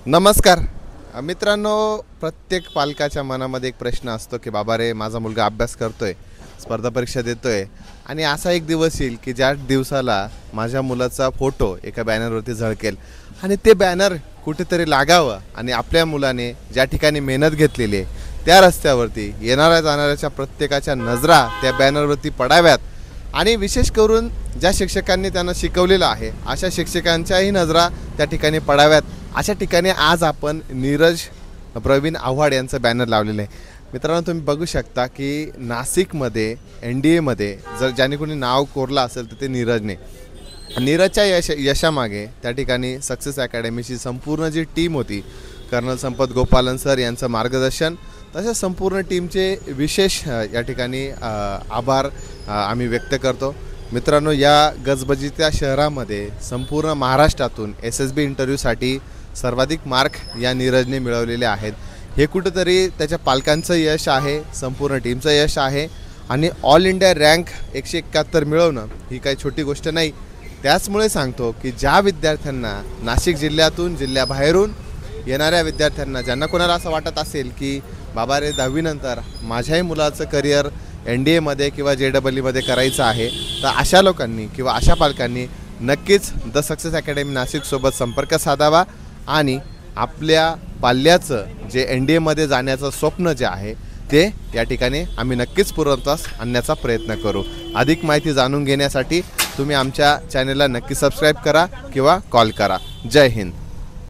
नमस्कार मित्रांनो, प्रत्येक पालकाच्या मनामध्ये एक प्रश्न असतो की बाबा रे, माझा मुलगा अभ्यास करतोय, स्पर्धा परीक्षा देतोय आणि असा एक दिवस येईल की ज्या दिवसाला माझ्या मुलाचा फोटो एका बॅनरवरती झळकेल आणि ते बॅनर कुठेतरी लागावं आणि आपल्या मुलाने ज्या ठिकाणी मेहनत घेतलेली आहे त्या रस्त्यावरती येणाऱ्या जाणाऱ्याच्या प्रत्येकाच्या नजरा त्या बॅनरवरती पडाव्यात आणि विशेष करून ज्या शिक्षकांनी त्यांना शिकवलेलं आहे अशा शिक्षकांच्याही नजरा त्या ठिकाणी पडाव्यात। अशा ठिकाणी आज आपण नीरज प्रवीण आव्हाड यांचं बॅनर लावलेलं आहे। मित्रांनो, तुम्ही बघू शकता की नाशिकमध्ये NDAमध्ये जर ज्याने कोणी नाव कोरलं असेल तर ते नीरजने। नीरजच्या यशामागे त्या ठिकाणी सक्सेस अकॅडमीची संपूर्ण जी टीम होती, कर्नल संपत गोपालन सर यांचं मार्गदर्शन, तसेच संपूर्ण टीमचे विशेष या ठिकाणी आभार आम्ही व्यक्त करतो। मित्रांनो, या गजबजीच्या शहरामध्ये संपूर्ण महाराष्ट्रातून SSB इंटरव्ह्यूसाठी सर्वाधिक मार्क या नीरजने मिळवलेले आहेत। हे कुठेतरी त्याच्या पालकांचं यश आहे, संपूर्ण टीमचं यश आहे आणि ऑल इंडिया रँक 171 मिळवणं ही काही छोटी गोष्ट नाही। त्याचमुळे सांगतो की ज्या विद्यार्थ्यांना नाशिक जिल्ह्यातून जिल्ह्याबाहेरून येणाऱ्या विद्यार्थ्यांना ज्यांना कोणाला असं वाटत असेल की बाबा रे, 10वी नंतर माझ्याही मुलाचं करिअर NDAमध्ये किंवा JEEमध्ये करायचं आहे, तर अशा लोकांनी किंवा अशा पालकांनी नक्कीच द सक्सेस अकॅडमी नाशिकसोबत संपर्क साधावा आणि आपल्या पाल्याचं जे NDAमध्ये जाण्याचं स्वप्न जे आहे ते या ठिकाणी आम्ही नक्कीच पूर्णत्वास आणण्याचा प्रयत्न करू। अधिक माहिती जाणून घेण्यासाठी तुम्ही आमच्या चॅनलला नक्की सबस्क्राईब करा किंवा कॉल करा। जय हिंद।